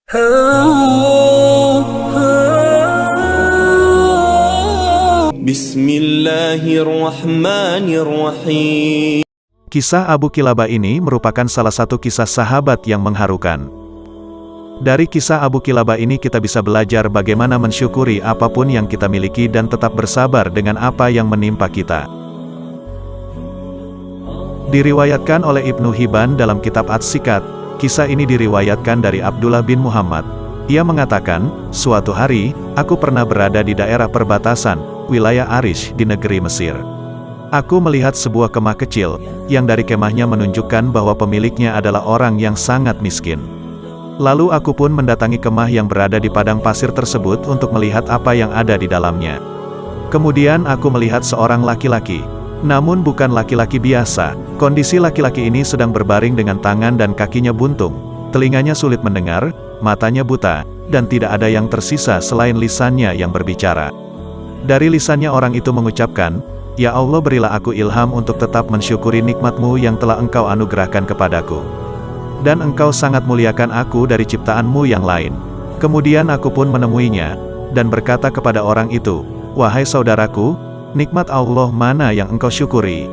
Bismillahirrahmanirrahim. Kisah Abu Kilabah ini merupakan salah satu kisah sahabat yang mengharukan. Dari kisah Abu Kilabah ini kita bisa belajar bagaimana mensyukuri apapun yang kita miliki dan tetap bersabar dengan apa yang menimpa kita. Diriwayatkan oleh Ibnu Hibban dalam kitab Ats-Sikat, kisah ini diriwayatkan dari Abdullah bin Muhammad. Ia mengatakan, suatu hari, aku pernah berada di daerah perbatasan, wilayah Arish di negeri Mesir. Aku melihat sebuah kemah kecil, yang dari kemahnya menunjukkan bahwa pemiliknya adalah orang yang sangat miskin. Lalu aku pun mendatangi kemah yang berada di padang pasir tersebut untuk melihat apa yang ada di dalamnya. Kemudian aku melihat seorang laki-laki. Namun bukan laki-laki biasa, kondisi laki-laki ini sedang berbaring dengan tangan dan kakinya buntung, telinganya sulit mendengar, matanya buta, dan tidak ada yang tersisa selain lisannya yang berbicara. Dari lisannya orang itu mengucapkan, "Ya Allah, berilah aku ilham untuk tetap mensyukuri nikmat-Mu yang telah Engkau anugerahkan kepadaku. Dan Engkau sangat muliakan aku dari ciptaan-Mu yang lain." Kemudian aku pun menemuinya, dan berkata kepada orang itu, "Wahai saudaraku, nikmat Allah mana yang engkau syukuri?"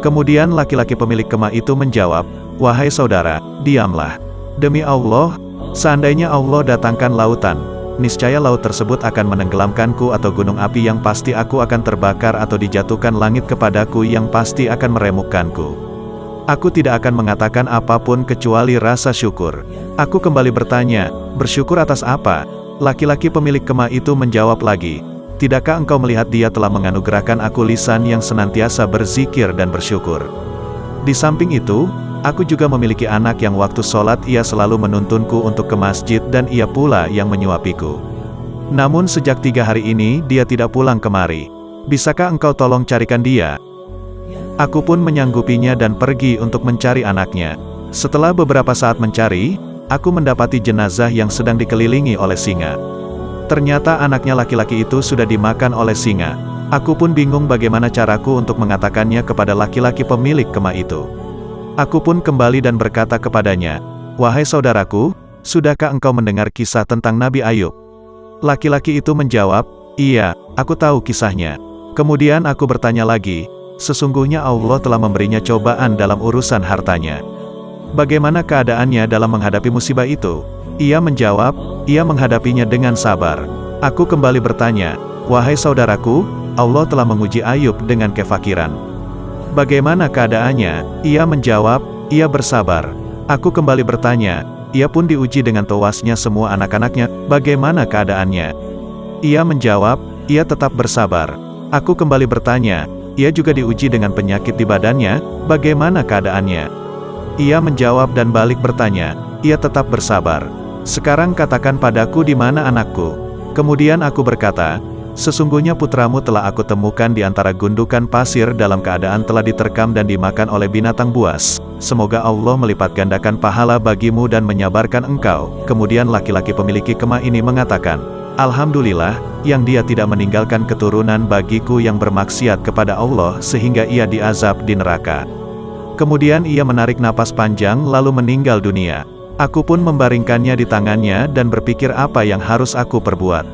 Kemudian laki-laki pemilik kemah itu menjawab, "Wahai saudara, diamlah. Demi Allah, seandainya Allah datangkan lautan, niscaya laut tersebut akan menenggelamkanku, atau gunung api yang pasti aku akan terbakar, atau dijatuhkan langit kepadaku yang pasti akan meremukkanku. Aku tidak akan mengatakan apapun kecuali rasa syukur." Aku kembali bertanya, "Bersyukur atas apa?" Laki-laki pemilik kemah itu menjawab lagi, "Tidakkah engkau melihat Dia telah menganugerahkan aku lisan yang senantiasa berzikir dan bersyukur? Di samping itu, aku juga memiliki anak yang waktu sholat ia selalu menuntunku untuk ke masjid dan ia pula yang menyuapiku. Namun sejak 3 hari ini dia tidak pulang kemari. Bisakah engkau tolong carikan dia?" Aku pun menyanggupinya dan pergi untuk mencari anaknya. Setelah beberapa saat mencari, aku mendapati jenazah yang sedang dikelilingi oleh singa. Ternyata anaknya laki-laki itu sudah dimakan oleh singa. Aku pun bingung bagaimana caraku untuk mengatakannya kepada laki-laki pemilik kemah itu. Aku pun kembali dan berkata kepadanya, "Wahai saudaraku, sudahkah engkau mendengar kisah tentang Nabi Ayub?" Laki-laki itu menjawab, "Iya, aku tahu kisahnya." Kemudian aku bertanya lagi, "Sesungguhnya Allah telah memberinya cobaan dalam urusan hartanya. Bagaimana keadaannya dalam menghadapi musibah itu?" Ia menjawab, "Ia menghadapinya dengan sabar." Aku kembali bertanya, "Wahai saudaraku, Allah telah menguji Ayub dengan kefakiran. Bagaimana keadaannya?" Ia menjawab, "Ia bersabar." Aku kembali bertanya, "Ia pun diuji dengan tewasnya semua anak-anaknya, bagaimana keadaannya?" Ia menjawab, "Ia tetap bersabar." Aku kembali bertanya, "Ia juga diuji dengan penyakit di badannya, bagaimana keadaannya?" Ia menjawab dan balik bertanya, "Ia tetap bersabar. Sekarang katakan padaku di mana anakku." Kemudian aku berkata, "Sesungguhnya putramu telah aku temukan di antara gundukan pasir dalam keadaan telah diterkam dan dimakan oleh binatang buas. Semoga Allah melipat gandakan pahala bagimu dan menyabarkan engkau." Kemudian laki-laki pemilik kemah ini mengatakan, "Alhamdulillah, yang dia tidak meninggalkan keturunan bagiku yang bermaksiat kepada Allah sehingga ia diazab di neraka." Kemudian ia menarik napas panjang lalu meninggal dunia. Aku pun membaringkannya di tangannya dan berpikir apa yang harus aku perbuat.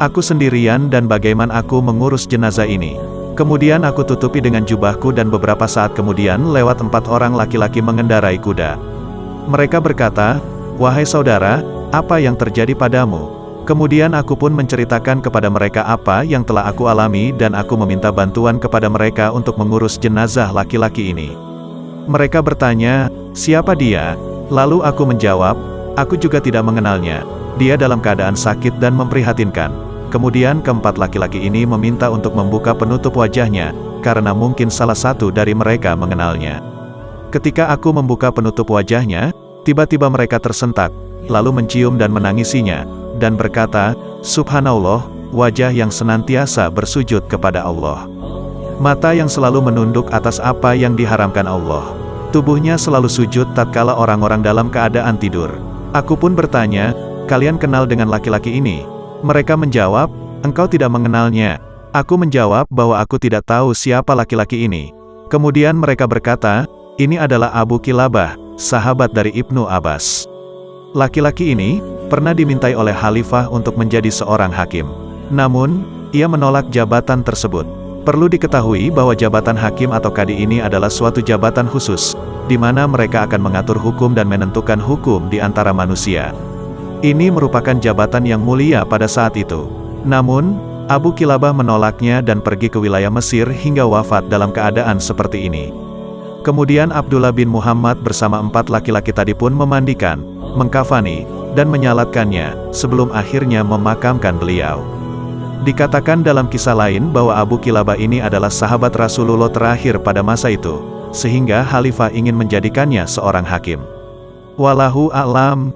Aku sendirian dan bagaimana aku mengurus jenazah ini. Kemudian aku tutupi dengan jubahku dan beberapa saat kemudian lewat 4 orang laki-laki mengendarai kuda. Mereka berkata, "Wahai saudara, apa yang terjadi padamu?" Kemudian aku pun menceritakan kepada mereka apa yang telah aku alami dan aku meminta bantuan kepada mereka untuk mengurus jenazah laki-laki ini. Mereka bertanya, "Siapa dia?" Lalu aku menjawab, "Aku juga tidak mengenalnya. Dia dalam keadaan sakit dan memprihatinkan." Kemudian keempat laki-laki ini meminta untuk membuka penutup wajahnya, karena mungkin salah satu dari mereka mengenalnya. Ketika aku membuka penutup wajahnya, tiba-tiba mereka tersentak, lalu mencium dan menangisinya, dan berkata, "Subhanallah, wajah yang senantiasa bersujud kepada Allah. Mata yang selalu menunduk atas apa yang diharamkan Allah. Tubuhnya selalu sujud tatkala orang-orang dalam keadaan tidur." Aku pun bertanya, "Kalian kenal dengan laki-laki ini?" Mereka menjawab, "Engkau tidak mengenalnya." Aku menjawab bahwa aku tidak tahu siapa laki-laki ini. Kemudian mereka berkata, "Ini adalah Abu Kilabah, sahabat dari Ibnu Abbas." Laki-laki ini, pernah dimintai oleh Khalifah untuk menjadi seorang hakim. Namun, ia menolak jabatan tersebut. Perlu diketahui bahwa jabatan hakim atau kadi ini adalah suatu jabatan khusus, di mana mereka akan mengatur hukum dan menentukan hukum di antara manusia. Ini merupakan jabatan yang mulia pada saat itu. Namun, Abu Kilabah menolaknya dan pergi ke wilayah Mesir hingga wafat dalam keadaan seperti ini. Kemudian Abdullah bin Muhammad bersama 4 laki-laki tadi pun memandikan, mengkafani, dan menyalatkannya, sebelum akhirnya memakamkan beliau. Dikatakan dalam kisah lain bahwa Abu Kilabah ini adalah sahabat Rasulullah terakhir pada masa itu, sehingga Khalifah ingin menjadikannya seorang hakim. Wallahu a'lam.